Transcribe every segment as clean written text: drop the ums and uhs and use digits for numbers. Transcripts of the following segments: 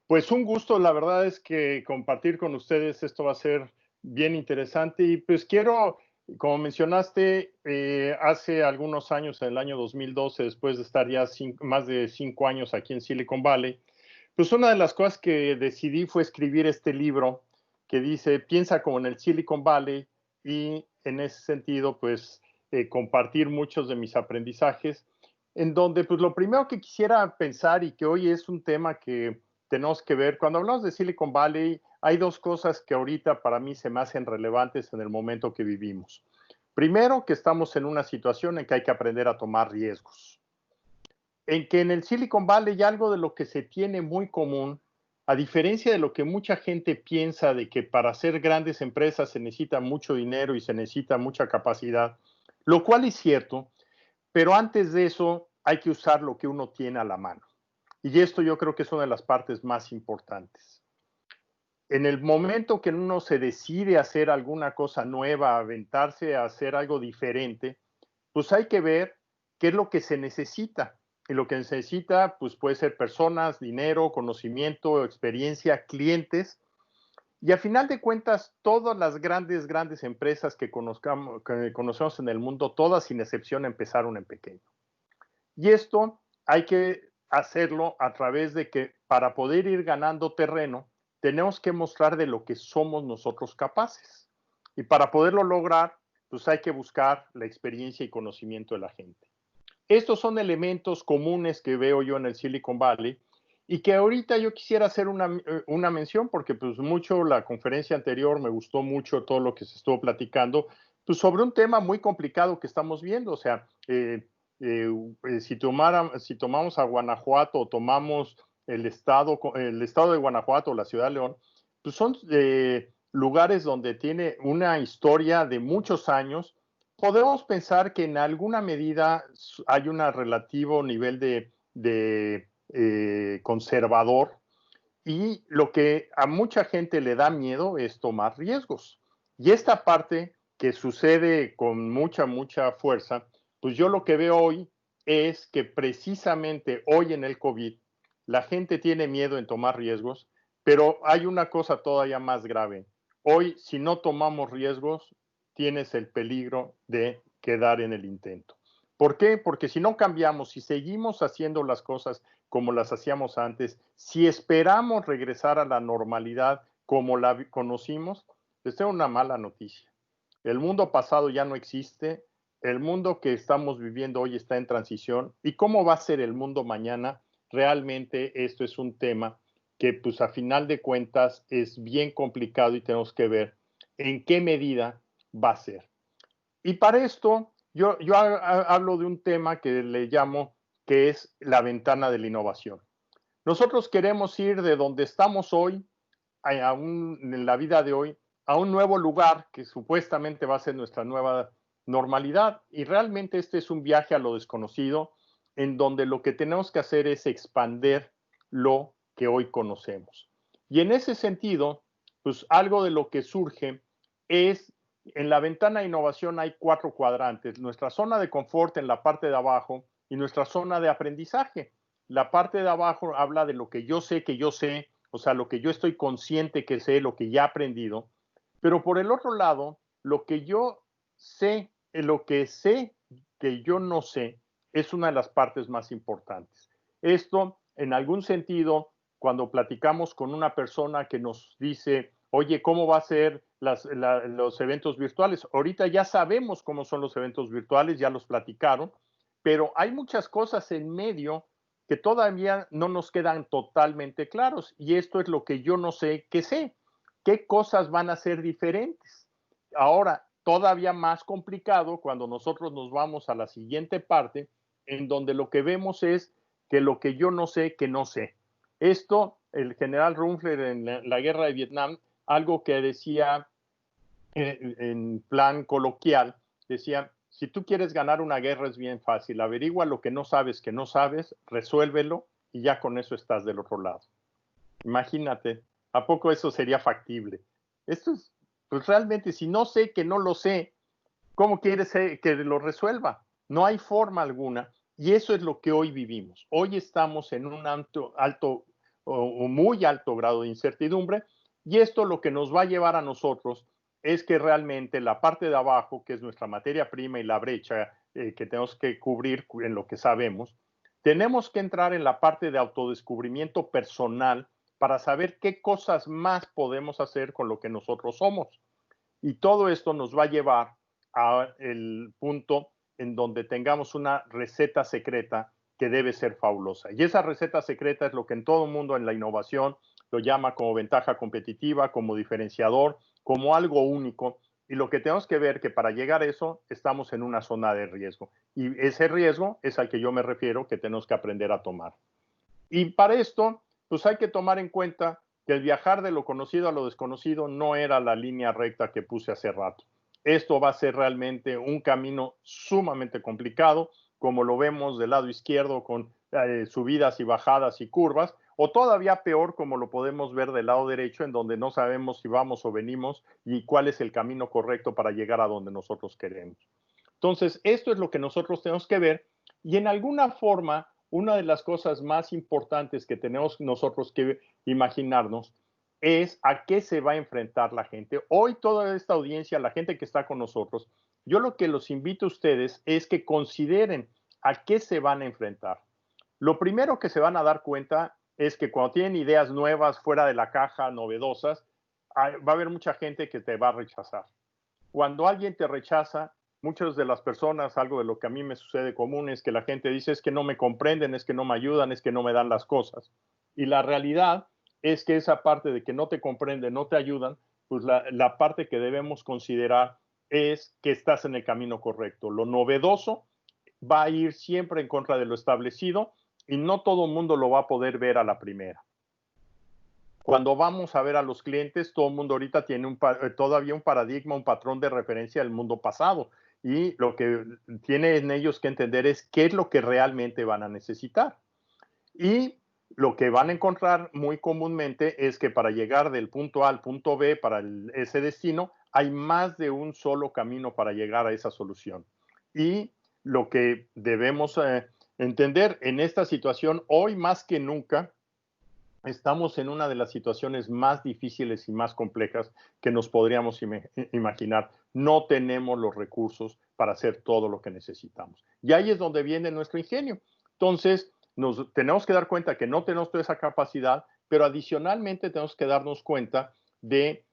Pues un gusto, la verdad es que compartir con ustedes esto va a ser bien interesante y pues quiero, como mencionaste, hace algunos años, en el año 2012, después de estar ya más de 5 años aquí en Silicon Valley, pues una de las cosas que decidí fue escribir este libro que dice, piensa como en el Silicon Valley y en ese sentido, pues compartir muchos de mis aprendizajes, en donde pues lo primero que quisiera pensar y que hoy es un tema que tenemos que ver. Cuando hablamos de Silicon Valley, hay dos cosas que ahorita para mí se me hacen relevantes en el momento que vivimos. Primero, que estamos en una situación en que hay que aprender a tomar riesgos. En que en el Silicon Valley hay algo de lo que se tiene muy común, a diferencia de lo que mucha gente piensa de que para hacer grandes empresas se necesita mucho dinero y se necesita mucha capacidad, lo cual es cierto, pero antes de eso hay que usar lo que uno tiene a la mano. Y esto yo creo que es una de las partes más importantes. En el momento que uno se decide a hacer alguna cosa nueva, a aventarse a hacer algo diferente, pues hay que ver qué es lo que se necesita. Y lo que se necesita, pues puede ser personas, dinero, conocimiento, experiencia, clientes. Y a final de cuentas, todas las grandes empresas que conocemos en el mundo, todas sin excepción empezaron en pequeño. Y esto hay que hacerlo a través de que para poder ir ganando terreno, tenemos que mostrar de lo que somos nosotros capaces. Y para poderlo lograr, pues hay que buscar la experiencia y conocimiento de la gente. Estos son elementos comunes que veo yo en el Silicon Valley y que ahorita yo quisiera hacer una mención porque pues mucho la conferencia anterior me gustó mucho todo lo que se estuvo platicando, pues sobre un tema muy complicado que estamos viendo, o sea, si tomamos a Guanajuato o tomamos el estado de Guanajuato o la ciudad de León, pues son lugares donde tiene una historia de muchos años. Podemos pensar que en alguna medida hay un relativo nivel de conservador y lo que a mucha gente le da miedo es tomar riesgos. Y esta parte que sucede con mucha fuerza, pues yo lo que veo hoy es que precisamente hoy en el COVID la gente tiene miedo en tomar riesgos, pero hay una cosa todavía más grave. Hoy, si no tomamos riesgos, tienes el peligro de quedar en el intento. ¿Por qué? Porque si no cambiamos, si seguimos haciendo las cosas como las hacíamos antes, si esperamos regresar a la normalidad como la conocimos, les tengo una mala noticia. El mundo pasado ya no existe, el mundo que estamos viviendo hoy está en transición y cómo va a ser el mundo mañana, realmente esto es un tema que pues a final de cuentas es bien complicado y tenemos que ver en qué medida va a ser. Y para esto yo hablo de un tema que le llamo que es la ventana de la innovación. Nosotros queremos ir de donde estamos hoy, en la vida de hoy, a un nuevo lugar que supuestamente va a ser nuestra nueva normalidad. Y realmente este es un viaje a lo desconocido, en donde lo que tenemos que hacer es expander lo que hoy conocemos. Y en ese sentido, pues algo de lo que surge es, en la ventana de innovación hay 4 cuadrantes, nuestra zona de confort en la parte de abajo y nuestra zona de aprendizaje. La parte de abajo habla de lo que yo sé, o sea, lo que yo estoy consciente que sé, lo que ya he aprendido, pero por el otro lado, lo que yo sé, lo que sé que yo no sé, es una de las partes más importantes. Esto, en algún sentido, cuando platicamos con una persona que nos dice, oye, ¿cómo va a ser los eventos virtuales? Ahorita ya sabemos cómo son los eventos virtuales, ya los platicaron, pero hay muchas cosas en medio que todavía no nos quedan totalmente claros y esto es lo que yo no sé que sé. ¿Qué cosas van a ser diferentes? Ahora, todavía más complicado cuando nosotros nos vamos a la siguiente parte, en donde lo que vemos es que lo que yo no sé, que no sé. Esto, el general Rumfler en la guerra de Vietnam, algo que decía en plan coloquial, decía, si tú quieres ganar una guerra es bien fácil, averigua lo que no sabes, resuélvelo y ya con eso estás del otro lado. Imagínate, ¿a poco eso sería factible? Esto es, pues realmente, si no sé que no lo sé, ¿cómo quieres que lo resuelva? No hay forma alguna y eso es lo que hoy vivimos. Hoy estamos en un alto o muy alto grado de incertidumbre, y esto lo que nos va a llevar a nosotros es que realmente la parte de abajo, que es nuestra materia prima y la brecha que tenemos que cubrir en lo que sabemos, tenemos que entrar en la parte de autodescubrimiento personal para saber qué cosas más podemos hacer con lo que nosotros somos. Y todo esto nos va a llevar al punto en donde tengamos una receta secreta que debe ser fabulosa. Y esa receta secreta es lo que en todo el mundo en la innovación lo llama como ventaja competitiva, como diferenciador, como algo único. Y lo que tenemos que ver que para llegar a eso estamos en una zona de riesgo. Y ese riesgo es al que yo me refiero que tenemos que aprender a tomar. Y para esto, pues hay que tomar en cuenta que el viajar de lo conocido a lo desconocido no era la línea recta que puse hace rato. Esto va a ser realmente un camino sumamente complicado, como lo vemos del lado izquierdo con subidas y bajadas y curvas, o todavía peor como lo podemos ver del lado derecho, en donde no sabemos si vamos o venimos y cuál es el camino correcto para llegar a donde nosotros queremos. Entonces, esto es lo que nosotros tenemos que ver y en alguna forma, una de las cosas más importantes que tenemos nosotros que imaginarnos es a qué se va a enfrentar la gente. Hoy toda esta audiencia, la gente que está con nosotros, yo lo que los invito a ustedes es que consideren a qué se van a enfrentar. Lo primero que se van a dar cuenta es que cuando tienen ideas nuevas, fuera de la caja, novedosas, va a haber mucha gente que te va a rechazar. Cuando alguien te rechaza, muchas de las personas, algo de lo que a mí me sucede común es que la gente dice es que no me comprenden, es que no me ayudan, es que no me dan las cosas. Y la realidad es que esa parte de que no te comprenden, no te ayudan, pues la parte que debemos considerar es que estás en el camino correcto. Lo novedoso va a ir siempre en contra de lo establecido y no todo el mundo lo va a poder ver a la primera. Cuando vamos a ver a los clientes, todo el mundo ahorita tiene todavía un paradigma, un patrón de referencia del mundo pasado. Y lo que tienen ellos que entender es qué es lo que realmente van a necesitar. Y lo que van a encontrar muy comúnmente es que para llegar del punto A al punto B, para ese destino, hay más de un solo camino para llegar a esa solución. Y lo que debemos entender en esta situación, hoy más que nunca, estamos en una de las situaciones más difíciles y más complejas que nos podríamos imaginar. No tenemos los recursos para hacer todo lo que necesitamos. Y ahí es donde viene nuestro ingenio. Entonces, nos tenemos que dar cuenta que no tenemos toda esa capacidad, pero adicionalmente tenemos que darnos cuenta de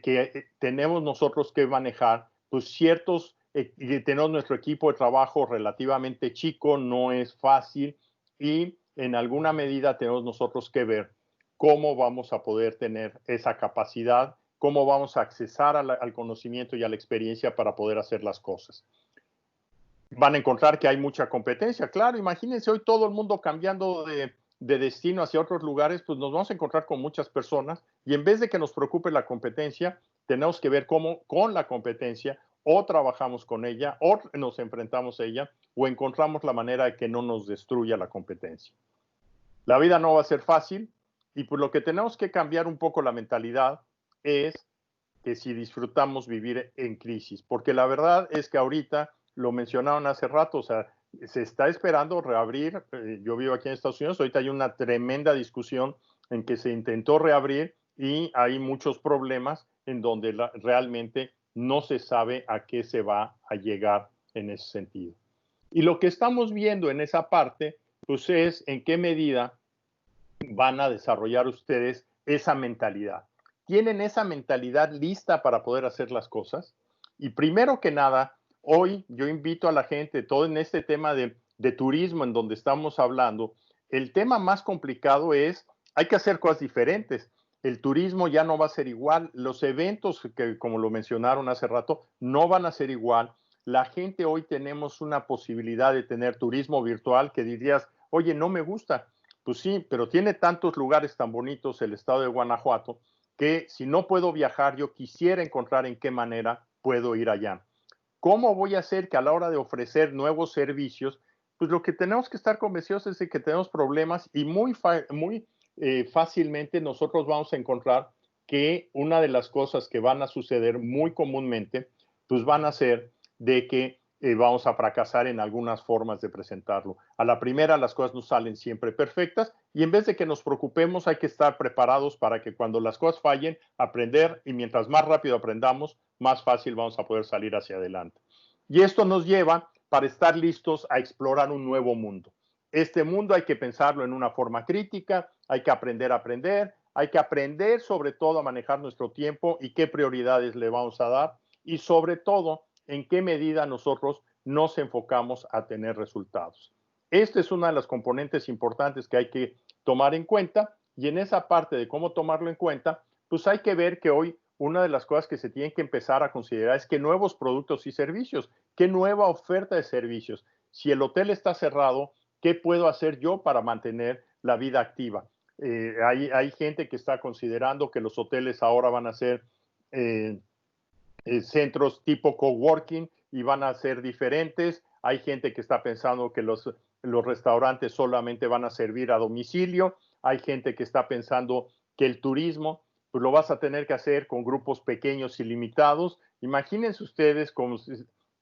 que tenemos nosotros que manejar pues, ciertos, tenemos nuestro equipo de trabajo relativamente chico, no es fácil y en alguna medida tenemos nosotros que ver cómo vamos a poder tener esa capacidad, cómo vamos a accesar al conocimiento y a la experiencia para poder hacer las cosas. Van a encontrar que hay mucha competencia, claro, imagínense hoy todo el mundo cambiando de destino hacia otros lugares, pues nos vamos a encontrar con muchas personas y en vez de que nos preocupe la competencia, tenemos que ver cómo con la competencia o trabajamos con ella o nos enfrentamos a ella o encontramos la manera de que no nos destruya la competencia. La vida no va a ser fácil y por lo que tenemos que cambiar un poco la mentalidad es que si disfrutamos vivir en crisis, porque la verdad es que ahorita, lo mencionaron hace rato, o sea, se está esperando reabrir, yo vivo aquí en Estados Unidos, ahorita hay una tremenda discusión en que se intentó reabrir y hay muchos problemas en donde realmente no se sabe a qué se va a llegar en ese sentido. Y lo que estamos viendo en esa parte, pues es en qué medida van a desarrollar ustedes esa mentalidad. ¿Tienen esa mentalidad lista para poder hacer las cosas? Y primero que nada, hoy yo invito a la gente, todo en este tema de turismo en donde estamos hablando, el tema más complicado es, hay que hacer cosas diferentes. El turismo ya no va a ser igual, los eventos que como lo mencionaron hace rato, no van a ser igual. La gente hoy tenemos una posibilidad de tener turismo virtual que dirías, oye, no me gusta. Pues sí, pero tiene tantos lugares tan bonitos el estado de Guanajuato que si no puedo viajar, yo quisiera encontrar en qué manera puedo ir allá. ¿Cómo voy a hacer que a la hora de ofrecer nuevos servicios, pues lo que tenemos que estar convencidos es de que tenemos problemas y muy fácilmente nosotros vamos a encontrar que una de las cosas que van a suceder muy comúnmente, pues van a ser de que vamos a fracasar en algunas formas de presentarlo. A la primera las cosas no salen siempre perfectas y en vez de que nos preocupemos hay que estar preparados para que cuando las cosas fallen, aprender y mientras más rápido aprendamos, más fácil vamos a poder salir hacia adelante. Y esto nos lleva para estar listos a explorar un nuevo mundo. Este mundo hay que pensarlo en una forma crítica, hay que aprender a aprender, hay que aprender sobre todo a manejar nuestro tiempo y qué prioridades le vamos a dar y sobre todo en qué medida nosotros nos enfocamos a tener resultados. Esta es una de las componentes importantes que hay que tomar en cuenta y en esa parte de cómo tomarlo en cuenta, pues hay que ver que hoy una de las cosas que se tienen que empezar a considerar es qué nuevos productos y servicios, qué nueva oferta de servicios. Si el hotel está cerrado, ¿qué puedo hacer yo para mantener la vida activa? Hay gente que está considerando que los hoteles ahora van a ser centros tipo coworking y van a ser diferentes. Hay gente que está pensando que los restaurantes solamente van a servir a domicilio. Hay gente que está pensando que el turismo pues lo vas a tener que hacer con grupos pequeños y limitados. Imagínense ustedes como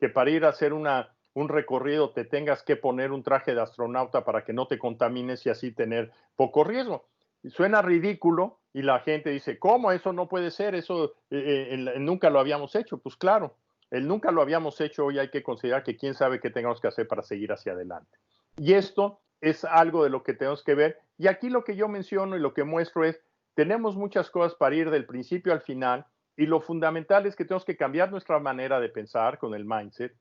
que para ir a hacer un recorrido te tengas que poner un traje de astronauta para que no te contamines y así tener poco riesgo. Suena ridículo y la gente dice, ¿cómo? Eso no puede ser, eso nunca lo habíamos hecho. Pues claro, el nunca lo habíamos hecho, hoy hay que considerar que quién sabe qué tengamos que hacer para seguir hacia adelante. Y esto es algo de lo que tenemos que ver. Y aquí lo que yo menciono y lo que muestro es, tenemos muchas cosas para ir del principio al final y lo fundamental es que tenemos que cambiar nuestra manera de pensar con el mindset.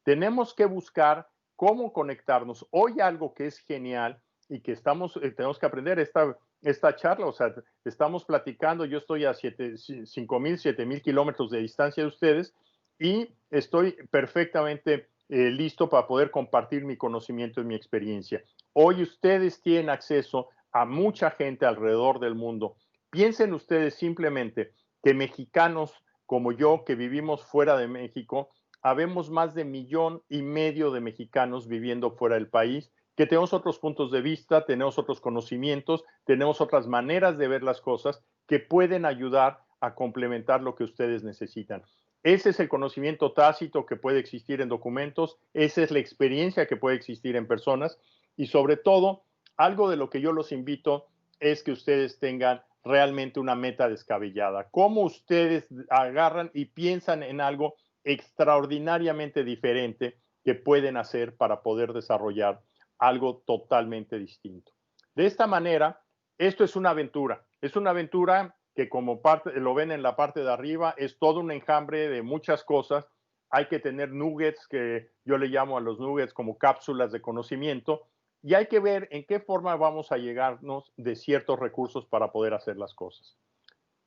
Tenemos que buscar cómo conectarnos. Hoy algo que es genial y que tenemos que aprender esta charla, o sea, estamos platicando, yo estoy a 5,000, 7,000 kilómetros de distancia de ustedes y estoy perfectamente listo para poder compartir mi conocimiento y mi experiencia. Hoy ustedes tienen acceso a mucha gente alrededor del mundo. Piensen ustedes simplemente que mexicanos como yo, que vivimos fuera de México, habemos más de 1,5 millones de mexicanos viviendo fuera del país, que tenemos otros puntos de vista, tenemos otros conocimientos, tenemos otras maneras de ver las cosas que pueden ayudar a complementar lo que ustedes necesitan. Ese es el conocimiento tácito que puede existir en documentos, esa es la experiencia que puede existir en personas y sobre todo, algo de lo que yo los invito es que ustedes tengan realmente una meta descabellada. Cómo ustedes agarran y piensan en algo extraordinariamente diferente que pueden hacer para poder desarrollar algo totalmente distinto. De esta manera, esto es una aventura que como lo ven en la parte de arriba, es todo un enjambre de muchas cosas. Hay que tener nuggets, que yo le llamo a los nuggets como cápsulas de conocimiento, y hay que ver en qué forma vamos a llegarnos de ciertos recursos para poder hacer las cosas.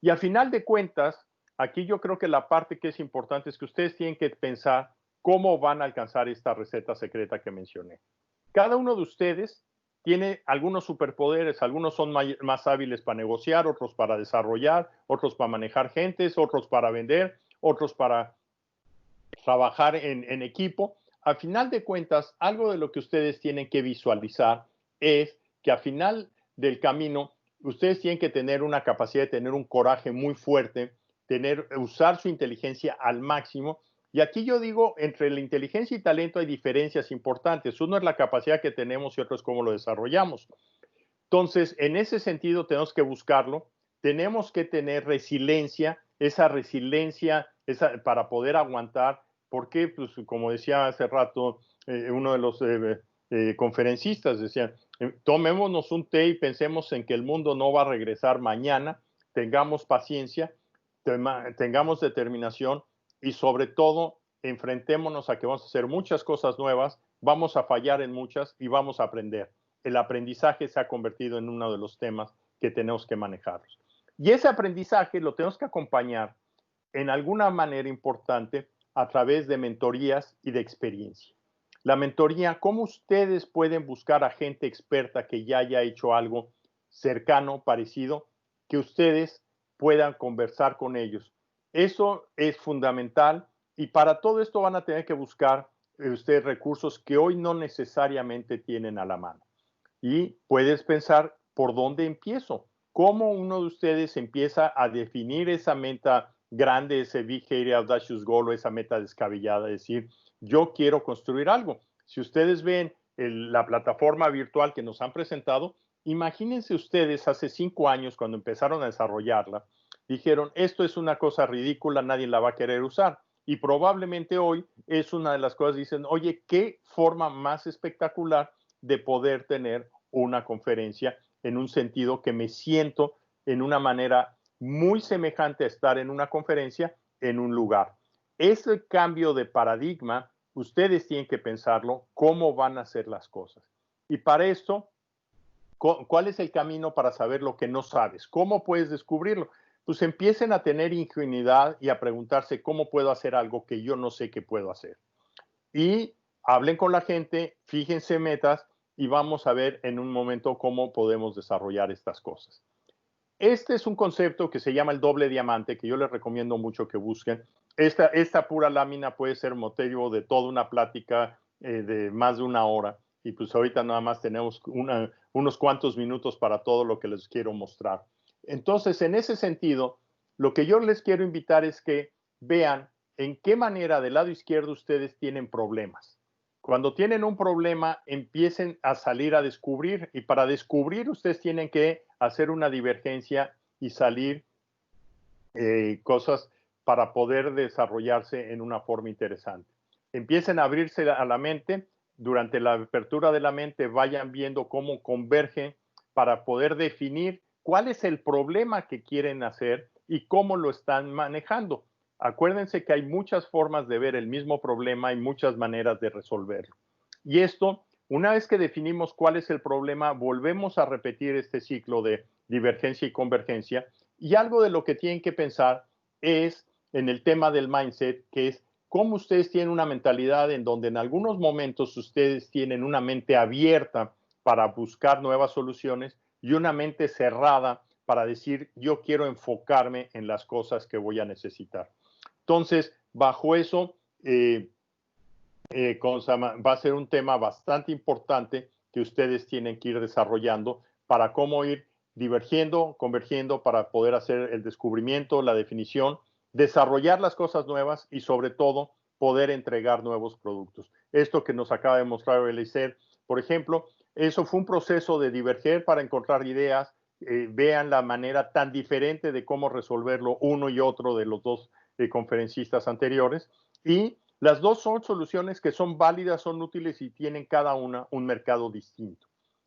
Y al final de cuentas, aquí yo creo que la parte que es importante es que ustedes tienen que pensar cómo van a alcanzar esta receta secreta que mencioné. Cada uno de ustedes tiene algunos superpoderes, algunos son más hábiles para negociar, otros para desarrollar, otros para manejar gentes, otros para vender, otros para trabajar en equipo. Al final de cuentas, algo de lo que ustedes tienen que visualizar es que al final del camino, ustedes tienen que tener una capacidad de tener un coraje muy fuerte, usar su inteligencia al máximo. Y aquí yo digo, entre la inteligencia y talento hay diferencias importantes. Uno es la capacidad que tenemos y otro es cómo lo desarrollamos. Entonces, en ese sentido tenemos que buscarlo, tenemos que tener resiliencia, esa resiliencia para poder aguantar, porque, pues, como decía hace rato uno de los conferencistas, decían, tomémonos un té y pensemos en que el mundo no va a regresar mañana, tengamos paciencia, tengamos determinación y sobre todo enfrentémonos a que vamos a hacer muchas cosas nuevas, vamos a fallar en muchas y vamos a aprender. El aprendizaje se ha convertido en uno de los temas que tenemos que manejar. Y ese aprendizaje lo tenemos que acompañar en alguna manera importante a través de mentorías y de experiencia. La mentoría, ¿cómo ustedes pueden buscar a gente experta que ya haya hecho algo cercano, parecido, que ustedes puedan conversar con ellos? Eso es fundamental y para todo esto van a tener que buscar ustedes recursos que hoy no necesariamente tienen a la mano. Y puedes pensar, ¿por dónde empiezo? ¿Cómo uno de ustedes empieza a definir esa meta grande, ese Big Hairy Audacious Goal o esa meta descabellada? Es decir, yo quiero construir algo. Si ustedes ven la plataforma virtual que nos han presentado, imagínense ustedes hace 5 años cuando empezaron a desarrollarla, dijeron, esto es una cosa ridícula, nadie la va a querer usar. Y probablemente hoy es una de las cosas, dicen, oye, qué forma más espectacular de poder tener una conferencia en un sentido que me siento en una manera muy semejante a estar en una conferencia en un lugar. Ese cambio de paradigma, ustedes tienen que pensarlo, cómo van a hacer las cosas. Y para esto, ¿cuál es el camino para saber lo que no sabes? ¿Cómo puedes descubrirlo? Pues empiecen a tener ingenuidad y a preguntarse cómo puedo hacer algo que yo no sé que puedo hacer. Y hablen con la gente, fíjense metas y vamos a ver en un momento cómo podemos desarrollar estas cosas. Este es un concepto que se llama el doble diamante, que yo les recomiendo mucho que busquen. Esta pura lámina puede ser motivo de toda una plática de más de 1 hora. Y pues ahorita nada más tenemos unos cuantos minutos para todo lo que les quiero mostrar. Entonces, en ese sentido, lo que yo les quiero invitar es que vean en qué manera del lado izquierdo ustedes tienen problemas. Cuando tienen un problema, empiecen a salir a descubrir y para descubrir ustedes tienen que hacer una divergencia y salir cosas para poder desarrollarse en una forma interesante. Empiecen a abrirse a la mente, durante la apertura de la mente vayan viendo cómo convergen para poder definir cuál es el problema que quieren hacer y cómo lo están manejando. Acuérdense que hay muchas formas de ver el mismo problema y muchas maneras de resolverlo. Y esto, una vez que definimos cuál es el problema, volvemos a repetir este ciclo de divergencia y convergencia. Y algo de lo que tienen que pensar es en el tema del mindset, que es cómo ustedes tienen una mentalidad en donde en algunos momentos ustedes tienen una mente abierta para buscar nuevas soluciones y una mente cerrada para decir yo quiero enfocarme en las cosas que voy a necesitar. Entonces, bajo eso, va a ser un tema bastante importante que ustedes tienen que ir desarrollando para cómo ir divergiendo, convergiendo para poder hacer el descubrimiento, la definición, desarrollar las cosas nuevas y sobre todo poder entregar nuevos productos. Esto que nos acaba de mostrar Eliezer, por ejemplo, eso fue un proceso de diverger para encontrar ideas. Vean la manera tan diferente de cómo resolverlo uno y otro de los dos conferencistas anteriores y las dos son soluciones que son válidas, son útiles y tienen cada una un mercado distinto.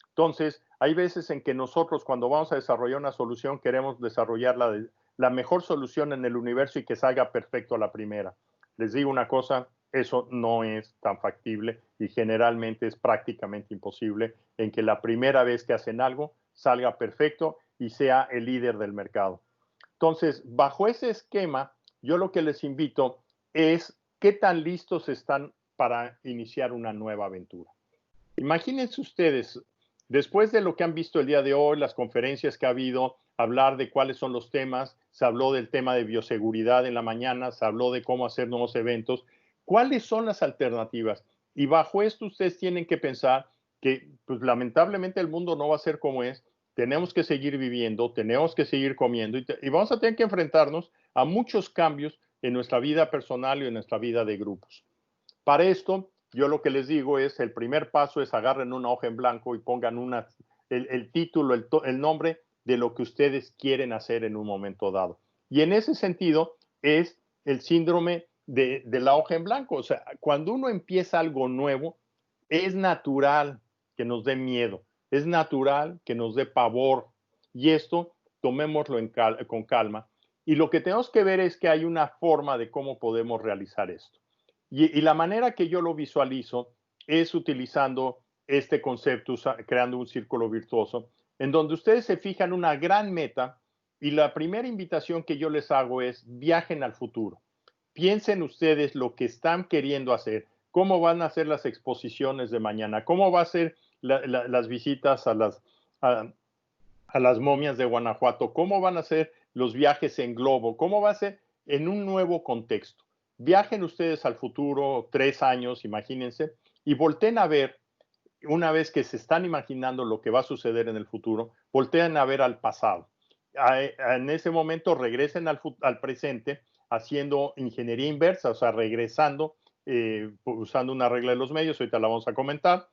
Entonces, hay veces en que nosotros cuando vamos a desarrollar una solución queremos desarrollar la mejor solución en el universo y que salga perfecto a la primera. Les digo una cosa, eso no es tan factible y generalmente es prácticamente imposible en que la primera vez que hacen algo salga perfecto y sea el líder del mercado. Entonces, bajo ese esquema, yo lo que les invito es qué tan listos están para iniciar una nueva aventura. Imagínense ustedes, después de lo que han visto el día de hoy, las conferencias que ha habido, hablar de cuáles son los temas, se habló del tema de bioseguridad en la mañana, se habló de cómo hacer nuevos eventos, ¿cuáles son las alternativas? Y bajo esto ustedes tienen que pensar que pues, lamentablemente el mundo no va a ser como es, tenemos que seguir viviendo, tenemos que seguir comiendo y vamos a tener que enfrentarnos a muchos cambios en nuestra vida personal y en nuestra vida de grupos. Para esto, yo lo que les digo es, el primer paso es agarren una hoja en blanco y pongan el título, el nombre de lo que ustedes quieren hacer en un momento dado. Y en ese sentido es el síndrome de la hoja en blanco. O sea, cuando uno empieza algo nuevo, es natural que nos dé miedo, es natural que nos dé pavor. Y esto tomémoslo con calma. Y lo que tenemos que ver es que hay una forma de cómo podemos realizar esto. Y la manera que yo lo visualizo es utilizando este concepto, creando un círculo virtuoso, en donde ustedes se fijan una gran meta y la primera invitación que yo les hago es viajen al futuro. Piensen ustedes lo que están queriendo hacer, cómo van a ser las exposiciones de mañana, cómo va a ser las visitas a las momias de Guanajuato, cómo van a ser los viajes en globo, cómo va a ser en un nuevo contexto. Viajen ustedes al futuro, 3 años, imagínense, y volteen a ver, una vez que se están imaginando lo que va a suceder en el futuro, volteen a ver al pasado. En ese momento regresen al presente haciendo ingeniería inversa, o sea, regresando usando una regla de los medios, ahorita la vamos a comentar,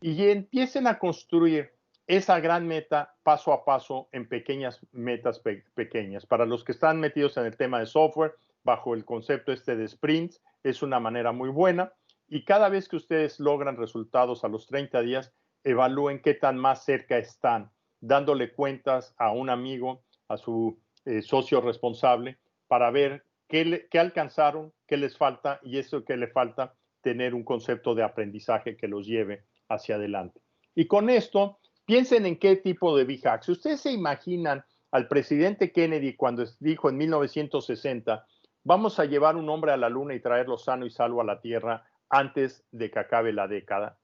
y empiecen a construir esa gran meta paso a paso en pequeñas metas pequeñas. Para los que están metidos en el tema de software, bajo el concepto este de sprints, es una manera muy buena. Y cada vez que ustedes logran resultados a los 30 días, evalúen qué tan más cerca están, dándole cuentas a un amigo, a su socio responsable, para ver qué alcanzaron, qué les falta, y eso que le falta, tener un concepto de aprendizaje que los lleve hacia adelante. Y con esto, piensen en qué tipo de big hacks. Ustedes se imaginan al presidente Kennedy cuando dijo en 1960, vamos a llevar un hombre a la luna y traerlo sano y salvo a la Tierra antes de que acabe la década.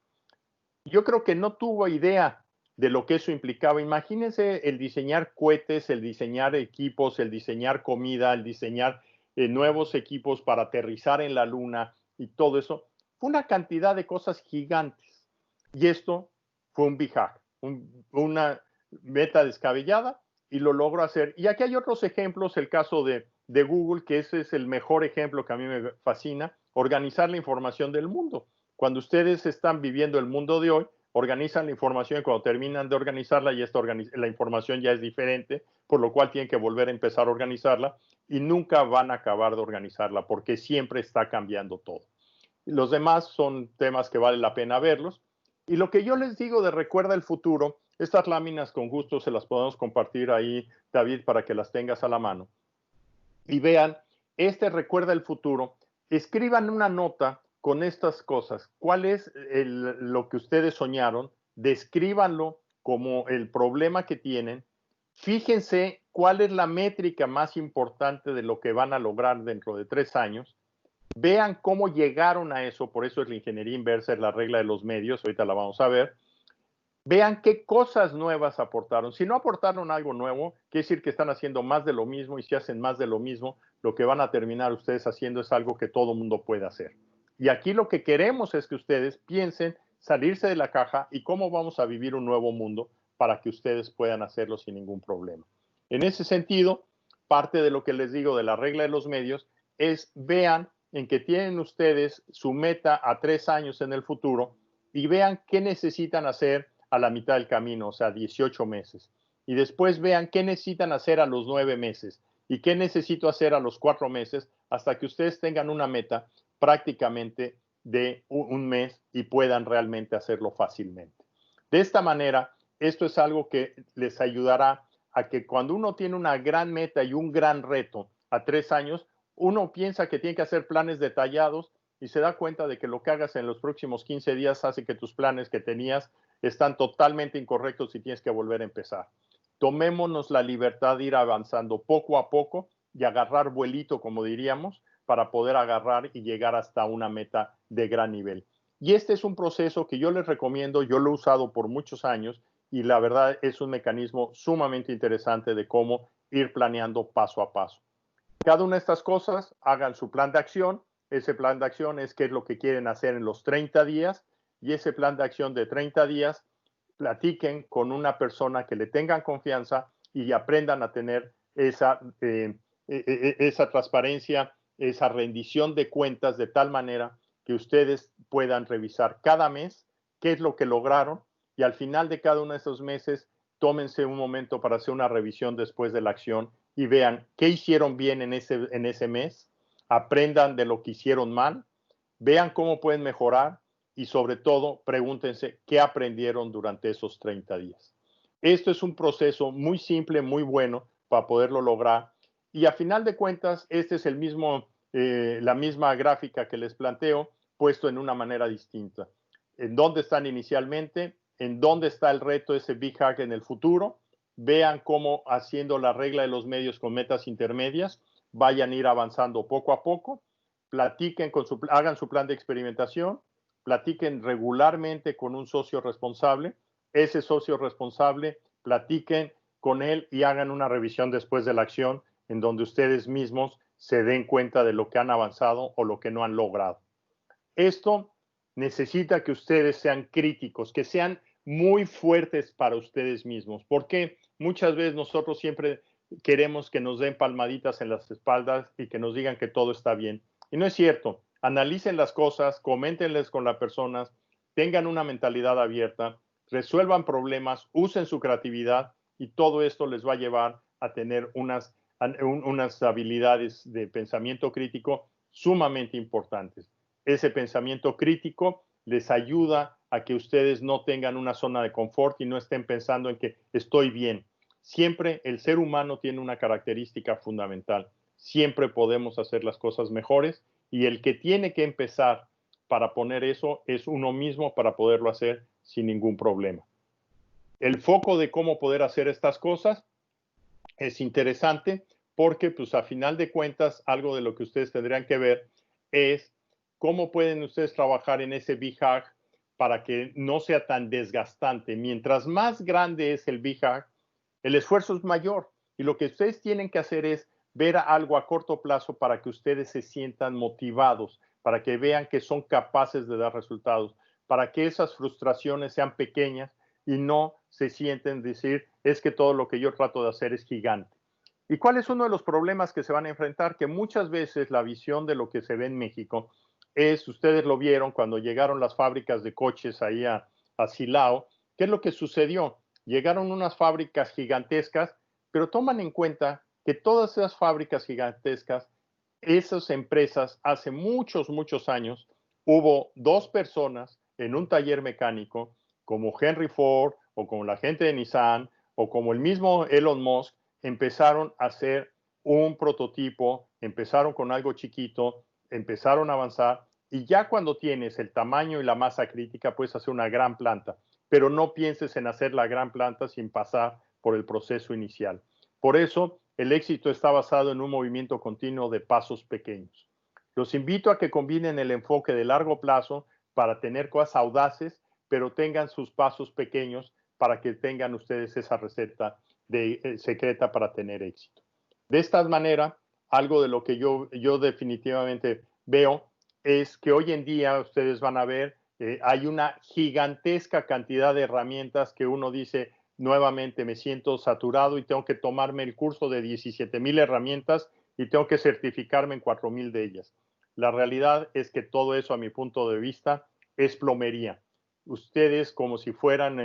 Yo creo que no tuvo idea de lo que eso implicaba. Imagínense el diseñar cohetes, el diseñar equipos, el diseñar comida, el diseñar nuevos equipos para aterrizar en la luna y todo eso. Fue una cantidad de cosas gigantes. Y esto fue un big hack, una meta descabellada, y lo logró hacer. Y aquí hay otros ejemplos, el caso de Google, que ese es el mejor ejemplo que a mí me fascina, organizar la información del mundo. Cuando ustedes están viviendo el mundo de hoy, organizan la información y cuando terminan de organizarla, ya la información ya es diferente, por lo cual tienen que volver a empezar a organizarla y nunca van a acabar de organizarla porque siempre está cambiando todo. Los demás son temas que vale la pena verlos. Y lo que yo les digo de Recuerda el Futuro, estas láminas con gusto se las podemos compartir ahí, David, para que las tengas a la mano. Y vean, Recuerda el Futuro, escriban una nota con estas cosas. ¿Cuál es lo que ustedes soñaron? Descríbanlo como el problema que tienen. Fíjense cuál es la métrica más importante de lo que van a lograr dentro de 3 años. Vean cómo llegaron a eso, por eso es la ingeniería inversa, es la regla de los medios, ahorita la vamos a ver. Vean qué cosas nuevas aportaron. Si no aportaron algo nuevo, quiere decir que están haciendo más de lo mismo, y si hacen más de lo mismo, lo que van a terminar ustedes haciendo es algo que todo mundo puede hacer. Y aquí lo que queremos es que ustedes piensen salirse de la caja y cómo vamos a vivir un nuevo mundo para que ustedes puedan hacerlo sin ningún problema. En ese sentido, parte de lo que les digo de la regla de los medios es vean en que tienen ustedes su meta a 3 años en el futuro y vean qué necesitan hacer a la mitad del camino, o sea, 18 meses. Y después vean qué necesitan hacer a los 9 meses y qué necesito hacer a los 4 meses hasta que ustedes tengan una meta prácticamente de un mes y puedan realmente hacerlo fácilmente. De esta manera, esto es algo que les ayudará a que cuando uno tiene una gran meta y un gran reto a 3 años, uno piensa que tiene que hacer planes detallados y se da cuenta de que lo que hagas en los próximos 15 días hace que tus planes que tenías están totalmente incorrectos y tienes que volver a empezar. Tomémonos la libertad de ir avanzando poco a poco y agarrar vuelito, como diríamos, para poder agarrar y llegar hasta una meta de gran nivel. Y este es un proceso que yo les recomiendo, yo lo he usado por muchos años y la verdad es un mecanismo sumamente interesante de cómo ir planeando paso a paso. Cada una de estas cosas, hagan su plan de acción. Ese plan de acción es qué es lo que quieren hacer en los 30 días y ese plan de acción de 30 días, platiquen con una persona que le tengan confianza y aprendan a tener esa transparencia, esa rendición de cuentas de tal manera que ustedes puedan revisar cada mes qué es lo que lograron y al final de cada uno de esos meses tómense un momento para hacer una revisión después de la acción y vean qué hicieron bien en ese mes, aprendan de lo que hicieron mal, vean cómo pueden mejorar y sobre todo pregúntense qué aprendieron durante esos 30 días. Esto es un proceso muy simple, muy bueno para poderlo lograr y a final de cuentas este es la misma gráfica que les planteo puesto en una manera distinta. ¿En dónde están inicialmente? ¿En dónde está el reto, ese big hack en el futuro? Vean cómo haciendo la regla de los medios con metas intermedias vayan a ir avanzando poco a poco, platiquen hagan su plan de experimentación, platiquen regularmente con un socio responsable, ese socio responsable, platiquen con él y hagan una revisión después de la acción en donde ustedes mismos se den cuenta de lo que han avanzado o lo que no han logrado. Esto necesita que ustedes sean críticos, que sean muy fuertes para ustedes mismos, porque muchas veces nosotros siempre queremos que nos den palmaditas en las espaldas y que nos digan que todo está bien. Y no es cierto, analicen las cosas, coméntenles con las personas, tengan una mentalidad abierta, resuelvan problemas, usen su creatividad y todo esto les va a llevar a tener unas habilidades de pensamiento crítico sumamente importantes. Ese pensamiento crítico les ayuda a que ustedes no tengan una zona de confort y no estén pensando en que estoy bien. Siempre el ser humano tiene una característica fundamental. Siempre podemos hacer las cosas mejores y el que tiene que empezar para poner eso es uno mismo para poderlo hacer sin ningún problema. El foco de cómo poder hacer estas cosas es interesante porque, pues, a final de cuentas, algo de lo que ustedes tendrían que ver es cómo pueden ustedes trabajar en ese BHAG para que no sea tan desgastante. Mientras más grande es el BHAG, el esfuerzo es mayor. Y lo que ustedes tienen que hacer es ver algo a corto plazo para que ustedes se sientan motivados, para que vean que son capaces de dar resultados, para que esas frustraciones sean pequeñas y no se sienten decir, es que todo lo que yo trato de hacer es gigante. ¿Y cuál es uno de los problemas que se van a enfrentar? Que muchas veces la visión de lo que se ve en México es, ustedes lo vieron cuando llegaron las fábricas de coches ahí a Silao, ¿qué es lo que sucedió? Llegaron unas fábricas gigantescas, pero toman en cuenta que todas esas fábricas gigantescas, esas empresas, hace muchos, muchos años, hubo dos personas en un taller mecánico, como Henry Ford o como la gente de Nissan o como el mismo Elon Musk, empezaron a hacer un prototipo, empezaron con algo chiquito, empezaron a avanzar y ya cuando tienes el tamaño y la masa crítica puedes hacer una gran planta, pero no pienses en hacer la gran planta sin pasar por el proceso inicial. Por eso el éxito está basado en un movimiento continuo de pasos pequeños. Los invito a que combinen el enfoque de largo plazo para tener cosas audaces, pero tengan sus pasos pequeños para que tengan ustedes esa receta secreta para tener éxito. De esta manera, algo de lo que yo definitivamente veo es que hoy en día ustedes van a ver, hay una gigantesca cantidad de herramientas que uno dice, nuevamente me siento saturado y tengo que tomarme el curso de 17,000 herramientas y tengo que certificarme en 4,000 de ellas. La realidad es que todo eso, a mi punto de vista, es plomería. Ustedes, como si fueran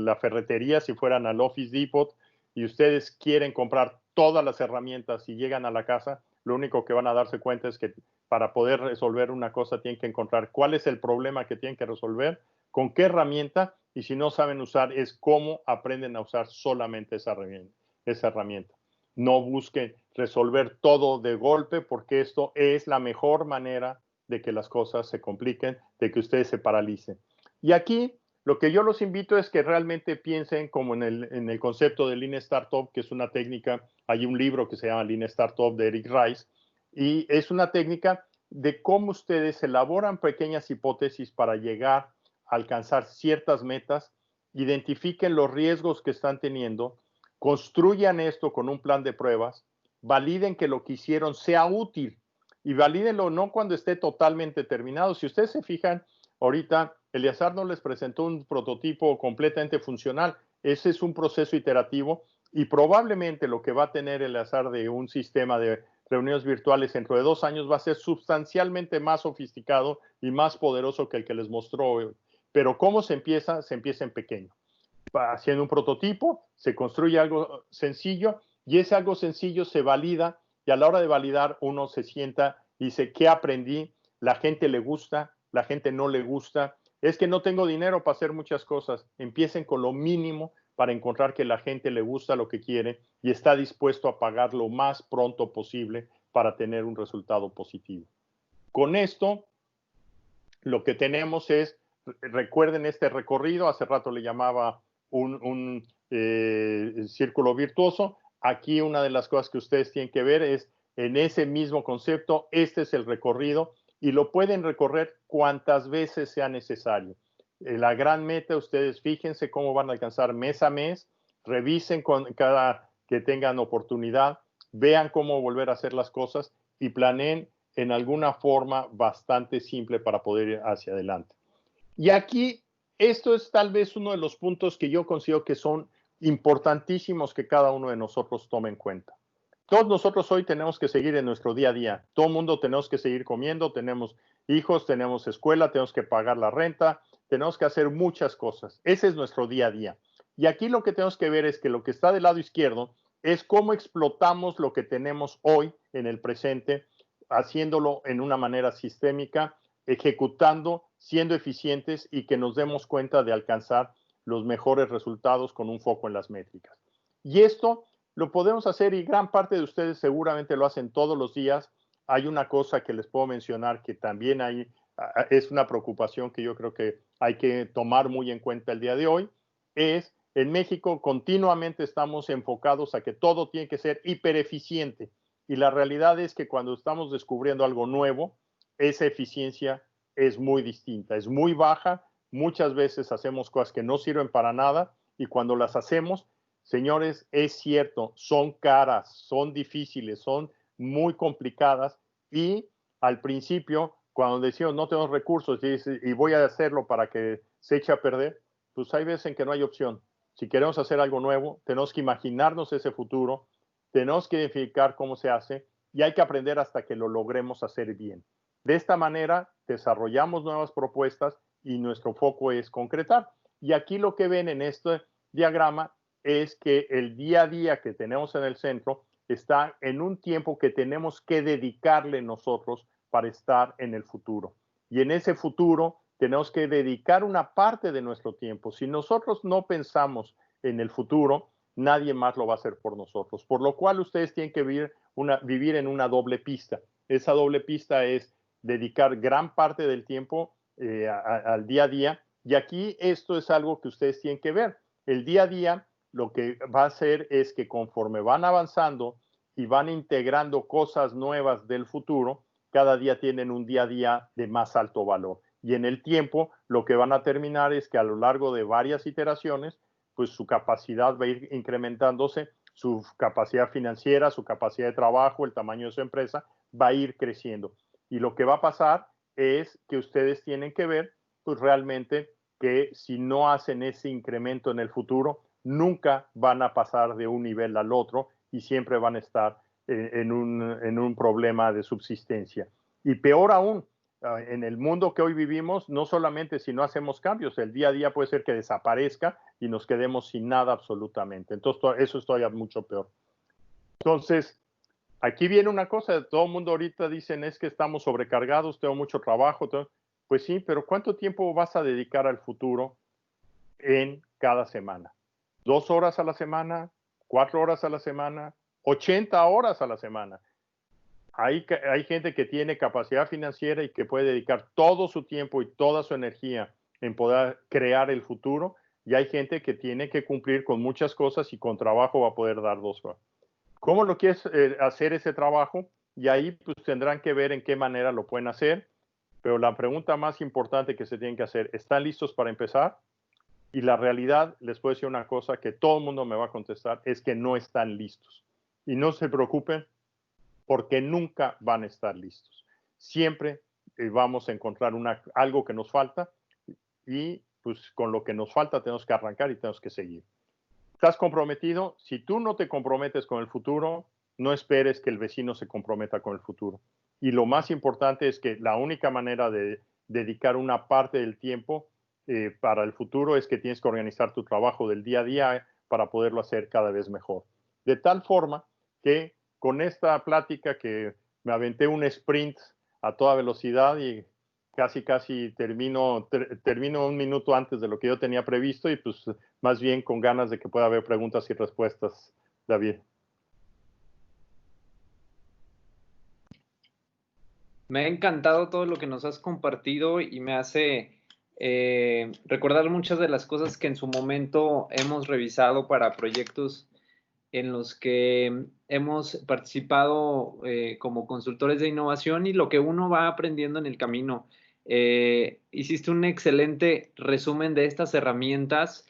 la ferretería, si fueran al Office Depot y ustedes quieren comprar todas las herramientas y llegan a la casa, lo único que van a darse cuenta es que para poder resolver una cosa tienen que encontrar cuál es el problema que tienen que resolver, con qué herramienta, y si no saben usar es cómo aprenden a usar solamente esa herramienta. No busquen resolver todo de golpe porque esto es la mejor manera de que las cosas se compliquen, de que ustedes se paralicen. Y aquí lo que yo los invito es que realmente piensen como en el concepto de Lean Startup, que es una técnica, hay un libro que se llama Lean Startup de Eric Rice, y es una técnica de cómo ustedes elaboran pequeñas hipótesis para llegar a alcanzar ciertas metas, identifiquen los riesgos que están teniendo, construyan esto con un plan de pruebas, validen que lo que hicieron sea útil y valídenlo no cuando esté totalmente terminado. Si ustedes se fijan, ahorita Eleazar no les presentó un prototipo completamente funcional. Ese es un proceso iterativo y probablemente lo que va a tener Eleazar de un sistema de reuniones virtuales dentro de 2 años va a ser sustancialmente más sofisticado y más poderoso que el que les mostró. Pero ¿cómo se empieza? Se empieza en pequeño. Haciendo un prototipo, se construye algo sencillo y ese algo sencillo se valida y a la hora de validar uno se sienta y dice, ¿qué aprendí? La gente le gusta, la gente no le gusta. Es que no tengo dinero para hacer muchas cosas. Empiecen con lo mínimo para encontrar que la gente le gusta lo que quiere y está dispuesto a pagar lo más pronto posible para tener un resultado positivo. Con esto, lo que tenemos es, recuerden este recorrido, hace rato le llamaba un círculo virtuoso. Aquí una de las cosas que ustedes tienen que ver es en ese mismo concepto, este es el recorrido y lo pueden recorrer cuantas veces sea necesario. La gran meta, ustedes fíjense cómo van a alcanzar mes a mes, revisen con cada que tengan oportunidad, vean cómo volver a hacer las cosas y planeen en alguna forma bastante simple para poder ir hacia adelante. Y aquí, esto es tal vez uno de los puntos que yo considero que son importantísimos que cada uno de nosotros tome en cuenta. Todos nosotros hoy tenemos que seguir en nuestro día a día. Todo el mundo tenemos que seguir comiendo, tenemos hijos, tenemos escuela, tenemos que pagar la renta, tenemos que hacer muchas cosas. Ese es nuestro día a día. Y aquí lo que tenemos que ver es que lo que está del lado izquierdo es cómo explotamos lo que tenemos hoy en el presente, haciéndolo en una manera sistémica, ejecutando, siendo eficientes y que nos demos cuenta de alcanzar los mejores resultados con un foco en las métricas. Y esto lo podemos hacer y gran parte de ustedes seguramente lo hacen todos los días. Hay una cosa que les puedo mencionar que también es una preocupación que yo creo que hay que tomar muy en cuenta el día de hoy, es en México continuamente estamos enfocados a que todo tiene que ser hipereficiente y la realidad es que cuando estamos descubriendo algo nuevo, esa eficiencia es muy distinta, es muy baja, muchas veces hacemos cosas que no sirven para nada y cuando las hacemos, señores, es cierto, son caras, son difíciles, son muy complicadas y al principio, cuando decimos no tenemos recursos y voy a hacerlo para que se eche a perder, pues hay veces en que no hay opción. Si queremos hacer algo nuevo, tenemos que imaginarnos ese futuro, tenemos que identificar cómo se hace y hay que aprender hasta que lo logremos hacer bien. De esta manera, desarrollamos nuevas propuestas y nuestro foco es concretar. Y aquí lo que ven en este diagrama es que el día a día que tenemos en el centro está en un tiempo que tenemos que dedicarle nosotros para estar en el futuro. Y en ese futuro tenemos que dedicar una parte de nuestro tiempo. Si nosotros no pensamos en el futuro, nadie más lo va a hacer por nosotros. Por lo cual ustedes tienen que vivir en una doble pista. Esa doble pista es dedicar gran parte del tiempo al día a día. Y aquí esto es algo que ustedes tienen que ver. El día a día lo que va a hacer es que conforme van avanzando y van integrando cosas nuevas del futuro, cada día tienen un día a día de más alto valor. Y en el tiempo lo que van a terminar es que a lo largo de varias iteraciones, pues su capacidad va a ir incrementándose, su capacidad financiera, su capacidad de trabajo, el tamaño de su empresa va a ir creciendo. Y lo que va a pasar es que ustedes tienen que ver, pues realmente, que si no hacen ese incremento en el futuro, nunca van a pasar de un nivel al otro y siempre van a estar en un problema de subsistencia. Y peor aún, en el mundo que hoy vivimos, no solamente si no hacemos cambios, el día a día puede ser que desaparezca y nos quedemos sin nada absolutamente. Entonces, eso es todavía mucho peor. Entonces, aquí viene una cosa, todo el mundo ahorita dicen es que estamos sobrecargados, tengo mucho trabajo. Pues sí, pero ¿cuánto tiempo vas a dedicar al futuro en cada semana? 2 horas a la semana, 4 horas a la semana, 80 horas a la semana. Hay gente que tiene capacidad financiera y que puede dedicar todo su tiempo y toda su energía en poder crear el futuro, y hay gente que tiene que cumplir con muchas cosas y con trabajo va a poder dar 2 horas. ¿Cómo lo quieres hacer ese trabajo? Y ahí pues tendrán que ver en qué manera lo pueden hacer, pero la pregunta más importante que se tienen que hacer, ¿están listos para empezar? Y la realidad, les puedo decir una cosa que todo el mundo me va a contestar, es que no están listos. Y no se preocupen, porque nunca van a estar listos. Siempre vamos a encontrar algo que nos falta y pues con lo que nos falta tenemos que arrancar y tenemos que seguir. ¿Estás comprometido? Si tú no te comprometes con el futuro, no esperes que el vecino se comprometa con el futuro. Y lo más importante es que la única manera de dedicar una parte del tiempo para el futuro es que tienes que organizar tu trabajo del día a día para poderlo hacer cada vez mejor. De tal forma que con esta plática que me aventé un sprint a toda velocidad y casi termino un minuto antes de lo que yo tenía previsto y pues más bien con ganas de que pueda haber preguntas y respuestas, David. Me ha encantado todo lo que nos has compartido y me hace recordar muchas de las cosas que en su momento hemos revisado para proyectos en los que hemos participado como consultores de innovación y lo que uno va aprendiendo en el camino. Hiciste un excelente resumen de estas herramientas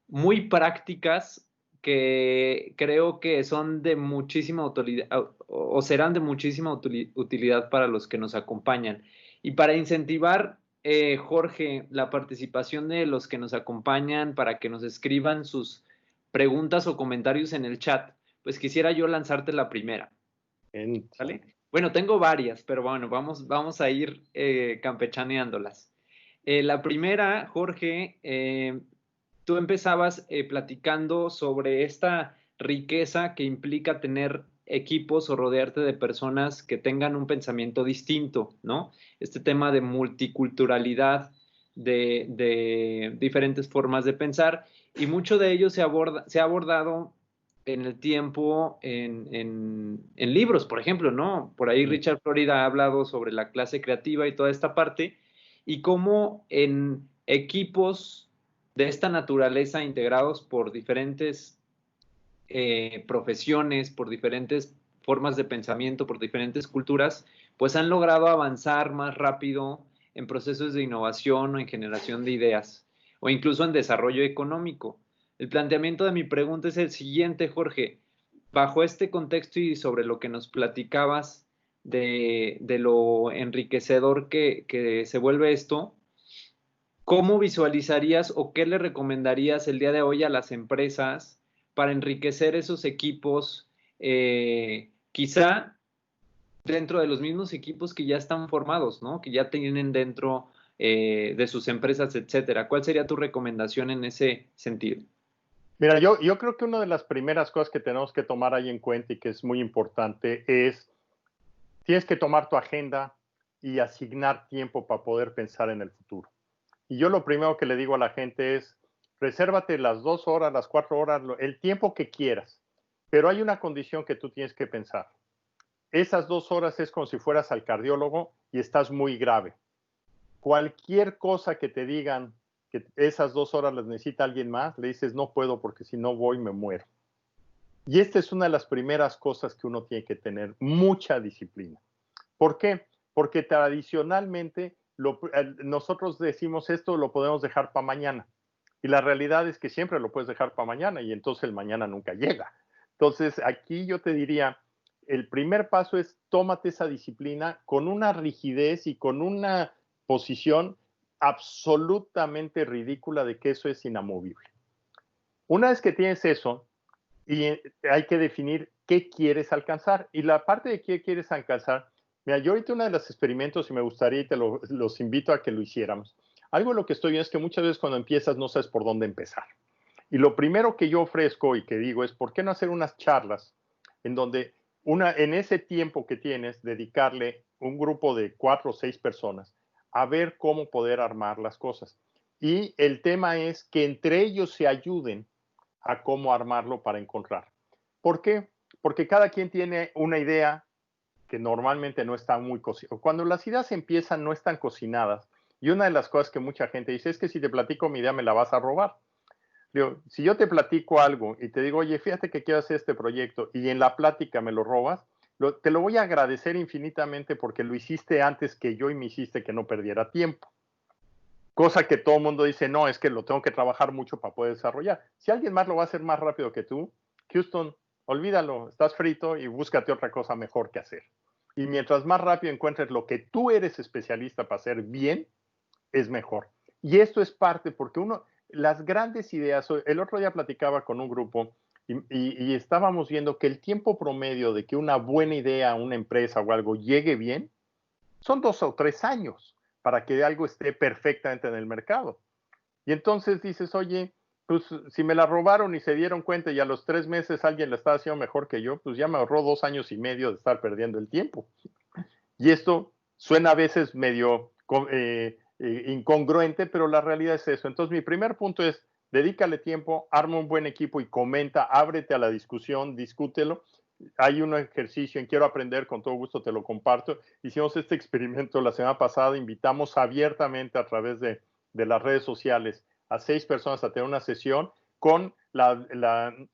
muy prácticas que creo que son de muchísima utilidad o serán de muchísima utilidad para los que nos acompañan. Y para incentivar, Jorge, la participación de los que nos acompañan para que nos escriban sus preguntas o comentarios en el chat, pues quisiera yo lanzarte la primera. ¿Vale? Bueno, tengo varias, pero bueno, vamos a ir campechaneándolas. La primera, Jorge, tú empezabas platicando sobre esta riqueza que implica tener equipos o rodearte de personas que tengan un pensamiento distinto, ¿no? Este tema de multiculturalidad, de diferentes formas de pensar, y mucho de ello se ha abordado en el tiempo en libros, por ejemplo, ¿no? Por ahí Richard Florida ha hablado sobre la clase creativa y toda esta parte, y cómo en equipos de esta naturaleza integrados por diferentes profesiones, por diferentes formas de pensamiento, por diferentes culturas, pues han logrado avanzar más rápido en procesos de innovación o en generación de ideas, o incluso en desarrollo económico. El planteamiento de mi pregunta es el siguiente, Jorge. Bajo este contexto y sobre lo que nos platicabas de lo enriquecedor que se vuelve esto, ¿cómo visualizarías o qué le recomendarías el día de hoy a las empresas para enriquecer esos equipos, quizá dentro de los mismos equipos que ya están formados, ¿no? Que ya tienen dentro de sus empresas, etcétera? ¿Cuál sería tu recomendación en ese sentido? Mira, yo creo que una de las primeras cosas que tenemos que tomar ahí en cuenta y que es muy importante es, tienes que tomar tu agenda y asignar tiempo para poder pensar en el futuro. Y yo lo primero que le digo a la gente es, resérvate las 2 horas, las 4 horas, el tiempo que quieras, pero hay una condición que tú tienes que pensar. Esas 2 horas es como si fueras al cardiólogo y estás muy grave. Cualquier cosa que te digan que esas 2 horas las necesita alguien más, le dices, no puedo porque si no voy me muero. Y esta es una de las primeras cosas que uno tiene que tener, mucha disciplina. ¿Por qué? Porque tradicionalmente nosotros decimos esto lo podemos dejar para mañana. Y la realidad es que siempre lo puedes dejar para mañana y entonces el mañana nunca llega. Entonces aquí yo te diría, el primer paso es tómate esa disciplina con una rigidez y con una posición absolutamente ridícula de que eso es inamovible. Una vez que tienes eso, y hay que definir qué quieres alcanzar. Y la parte de qué quieres alcanzar, mira, yo ahorita uno de los experimentos, y me gustaría, y los invito a que lo hiciéramos, algo de lo que estoy viendo es que muchas veces cuando empiezas no sabes por dónde empezar. Y lo primero que yo ofrezco y que digo es, ¿por qué no hacer unas charlas en donde en ese tiempo que tienes, dedicarle un grupo de 4 o 6 personas a ver cómo poder armar las cosas? Y el tema es que entre ellos se ayuden a cómo armarlo para encontrar. ¿Por qué? Porque cada quien tiene una idea que normalmente no está muy cocinada. Cuando las ideas empiezan no están cocinadas. Y una de las cosas que mucha gente dice es que si te platico mi idea me la vas a robar. Digo, si yo te platico algo y te digo, oye, fíjate que quiero hacer este proyecto y en la plática me lo robas, te lo voy a agradecer infinitamente porque lo hiciste antes que yo y me hiciste que no perdiera tiempo. Cosa que todo el mundo dice, no, es que lo tengo que trabajar mucho para poder desarrollar. Si alguien más lo va a hacer más rápido que tú, Houston, olvídalo, estás frito y búscate otra cosa mejor que hacer. Y mientras más rápido encuentres lo que tú eres especialista para hacer bien, es mejor. Y esto es parte, porque las grandes ideas, el otro día platicaba con un grupo y estábamos viendo que el tiempo promedio de que una buena idea, una empresa o algo llegue bien, son 2 o 3 años para que algo esté perfectamente en el mercado. Y entonces dices, oye, pues si me la robaron y se dieron cuenta y a los 3 meses alguien la está haciendo mejor que yo, pues ya me ahorró 2 años y medio de estar perdiendo el tiempo. Y esto suena a veces medio incongruente, pero la realidad es eso. Entonces mi primer punto es, dedícale tiempo, arma un buen equipo y comenta, ábrete a la discusión, discútelo. Hay un ejercicio en Quiero Aprender, con todo gusto te lo comparto. Hicimos este experimento la semana pasada, invitamos abiertamente a través de las redes sociales a 6 personas a tener una sesión con la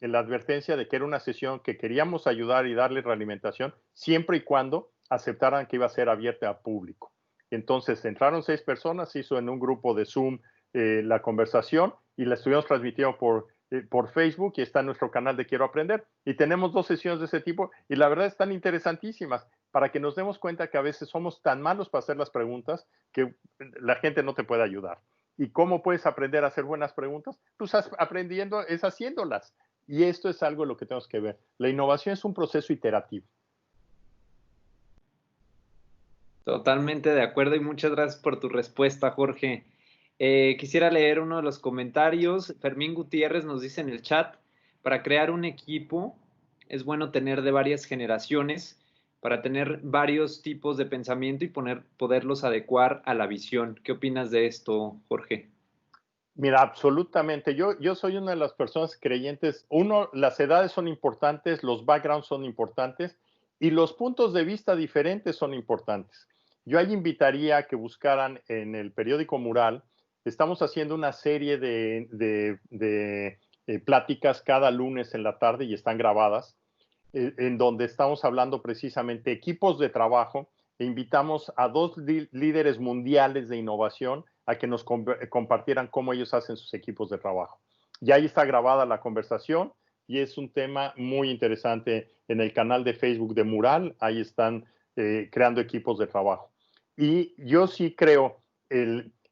advertencia de que era una sesión que queríamos ayudar y darle realimentación siempre y cuando aceptaran que iba a ser abierta a público. Entonces entraron 6 personas, se hizo en un grupo de Zoom la conversación y la estuvimos transmitiendo por Facebook y está en nuestro canal de Quiero Aprender. Y tenemos 2 sesiones de ese tipo y la verdad están interesantísimas para que nos demos cuenta que a veces somos tan malos para hacer las preguntas que la gente no te puede ayudar. ¿Y cómo puedes aprender a hacer buenas preguntas? Pues aprendiendo es haciéndolas. Y esto es algo en lo que tenemos que ver. La innovación es un proceso iterativo. Totalmente de acuerdo y muchas gracias por tu respuesta, Jorge. Quisiera leer uno de los comentarios. Fermín Gutiérrez nos dice en el chat, para crear un equipo es bueno tener de varias generaciones para tener varios tipos de pensamiento y poderlos adecuar a la visión. ¿Qué opinas de esto, Jorge? Mira, absolutamente. Yo soy una de las personas creyentes. Uno, las edades son importantes, los backgrounds son importantes y los puntos de vista diferentes son importantes. Yo ahí invitaría a que buscaran en el periódico Mural. Estamos haciendo una serie de pláticas cada lunes en la tarde y están grabadas, en donde estamos hablando precisamente equipos de trabajo e invitamos a dos líderes mundiales de innovación a que nos compartieran cómo ellos hacen sus equipos de trabajo. Y ahí está grabada la conversación y es un tema muy interesante en el canal de Facebook de Mural. Ahí están creando equipos de trabajo. Y yo sí creo,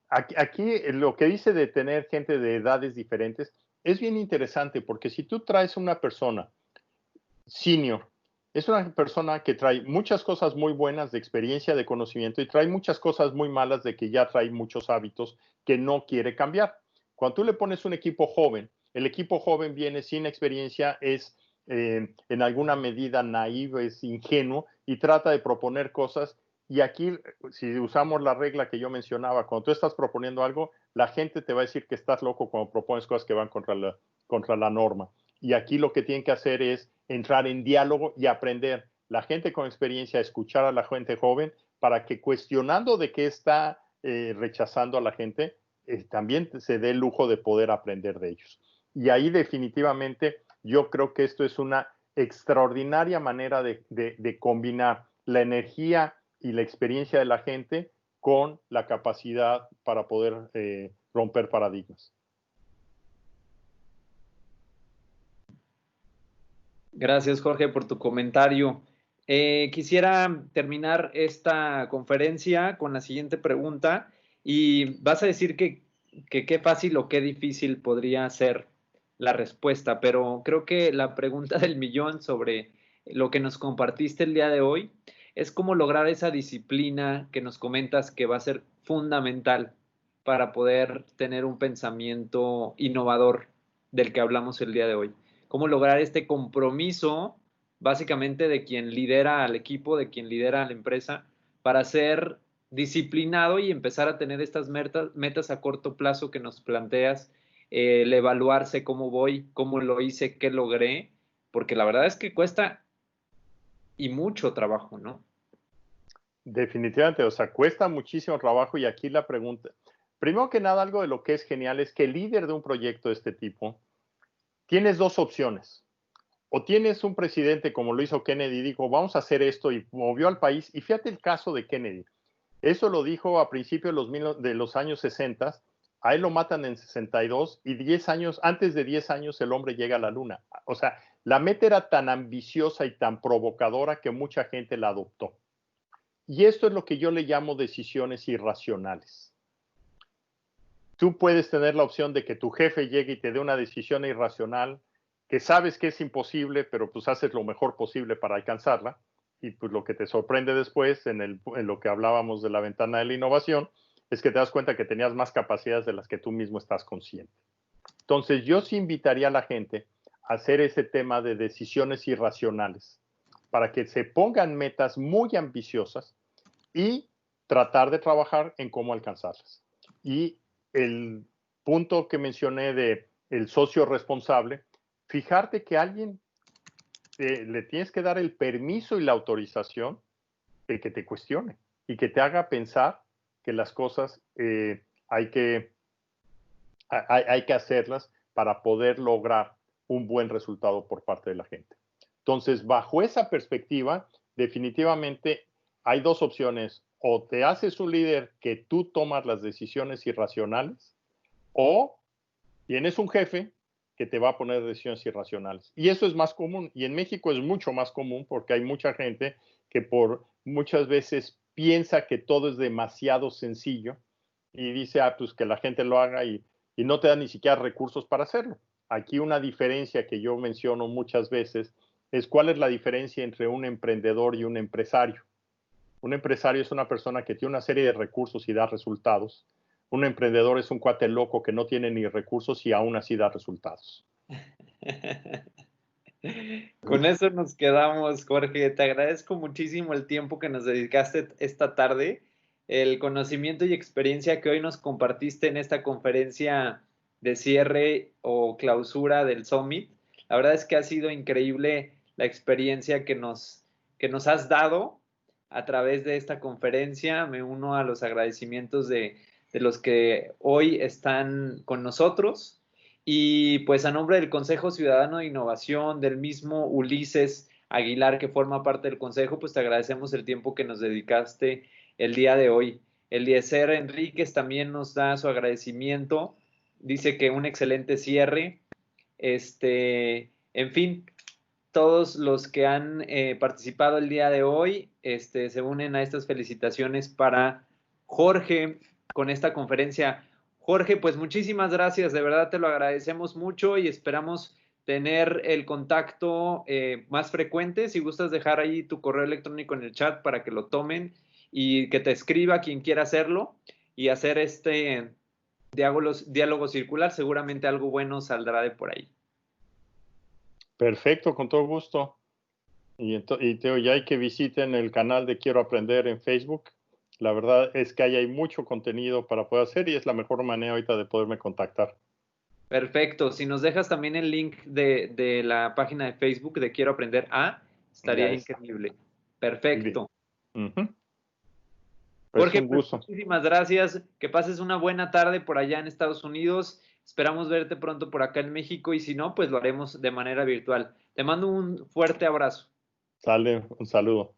aquí lo que dice de tener gente de edades diferentes es bien interesante porque si tú traes una persona senior, es una persona que trae muchas cosas muy buenas de experiencia, de conocimiento y trae muchas cosas muy malas de que ya trae muchos hábitos que no quiere cambiar. Cuando tú le pones un equipo joven, el equipo joven viene sin experiencia, es en alguna medida naive, es ingenuo y trata de proponer cosas. Y aquí, si usamos la regla que yo mencionaba, cuando tú estás proponiendo algo, la gente te va a decir que estás loco cuando propones cosas que van contra la norma. Y aquí lo que tienen que hacer es entrar en diálogo y aprender. La gente con experiencia, escuchar a la gente joven para que cuestionando de qué está rechazando a la gente, también se dé el lujo de poder aprender de ellos. Y ahí definitivamente yo creo que esto es una extraordinaria manera de combinar la energía y la experiencia de la gente con la capacidad para poder romper paradigmas. Gracias, Jorge, por tu comentario. Quisiera terminar esta conferencia con la siguiente pregunta y vas a decir que qué fácil o qué difícil podría ser la respuesta, pero creo que la pregunta del millón sobre lo que nos compartiste el día de hoy es cómo lograr esa disciplina que nos comentas que va a ser fundamental para poder tener un pensamiento innovador del que hablamos el día de hoy. Cómo lograr este compromiso básicamente de quien lidera al equipo, de quien lidera a la empresa, para ser disciplinado y empezar a tener estas metas a corto plazo que nos planteas, el evaluarse cómo voy, cómo lo hice, qué logré, porque la verdad es que cuesta y mucho trabajo, ¿no? Definitivamente, o sea, cuesta muchísimo trabajo y aquí la pregunta, primero que nada, algo de lo que es genial es que el líder de un proyecto de este tipo, tienes dos opciones. O tienes un presidente como lo hizo Kennedy, dijo, vamos a hacer esto y movió al país. Y fíjate el caso de Kennedy. Eso lo dijo a principios de los años 60. A él lo matan en 62 y 10 años, antes de 10 años el hombre llega a la luna. O sea, la meta era tan ambiciosa y tan provocadora que mucha gente la adoptó. Y esto es lo que yo le llamo decisiones irracionales. Tú puedes tener la opción de que tu jefe llegue y te dé una decisión irracional que sabes que es imposible, pero pues haces lo mejor posible para alcanzarla. Y pues lo que te sorprende después, en lo que hablábamos de la ventana de la innovación, es que te das cuenta que tenías más capacidades de las que tú mismo estás consciente. Entonces, yo sí invitaría a la gente a hacer ese tema de decisiones irracionales para que se pongan metas muy ambiciosas y tratar de trabajar en cómo alcanzarlas. Y el punto que mencioné de el socio responsable, fijarte que alguien le tienes que dar el permiso y la autorización de que te cuestione y que te haga pensar que las cosas hay que hacerlas para poder lograr un buen resultado por parte de la gente. Entonces, bajo esa perspectiva, definitivamente hay dos opciones. O te haces un líder que tú tomas las decisiones irracionales o tienes un jefe que te va a poner decisiones irracionales. Y eso es más común. Y en México es mucho más común porque hay mucha gente que por muchas veces piensa que todo es demasiado sencillo y dice, pues que la gente lo haga y no te da ni siquiera recursos para hacerlo. aquí una diferencia que yo menciono muchas veces es cuál es la diferencia entre un emprendedor y un empresario. Un empresario es una persona que tiene una serie de recursos y da resultados. Un emprendedor es un cuate loco que no tiene ni recursos y aún así da resultados. Con eso nos quedamos, Jorge. Te agradezco muchísimo el tiempo que nos dedicaste esta tarde, el conocimiento y experiencia que hoy nos compartiste en esta conferencia de cierre o clausura del Summit. La verdad es que ha sido increíble la experiencia que nos has dado a través de esta conferencia. Me uno a los agradecimientos de los que hoy están con nosotros. Y pues a nombre del Consejo Ciudadano de Innovación, del mismo Ulises Aguilar, que forma parte del Consejo, pues te agradecemos el tiempo que nos dedicaste el día de hoy. Eliezer Enríquez también nos da su agradecimiento. Dice que un excelente cierre. En fin, todos los que han participado el día de hoy se unen a estas felicitaciones para Jorge con esta conferencia. Jorge, pues muchísimas gracias, de verdad te lo agradecemos mucho y esperamos tener el contacto más frecuente. Si gustas dejar ahí tu correo electrónico en el chat para que lo tomen y que te escriba quien quiera hacerlo y hacer este diálogo circular, seguramente algo bueno saldrá de por ahí. Perfecto, con todo gusto. Y ya hay que visiten el canal de Quiero Aprender en Facebook. La verdad es que ahí hay mucho contenido para poder hacer y es la mejor manera ahorita de poderme contactar. Perfecto. Si nos dejas también el link de la página de Facebook de Quiero Aprender A, estaría increíble. Perfecto. Pues Jorge, un gusto. pues muchísimas gracias. Que pases una buena tarde por allá en Estados Unidos. Esperamos verte pronto por acá en México y si no, pues lo haremos de manera virtual. Te mando un fuerte abrazo. Sale, un saludo.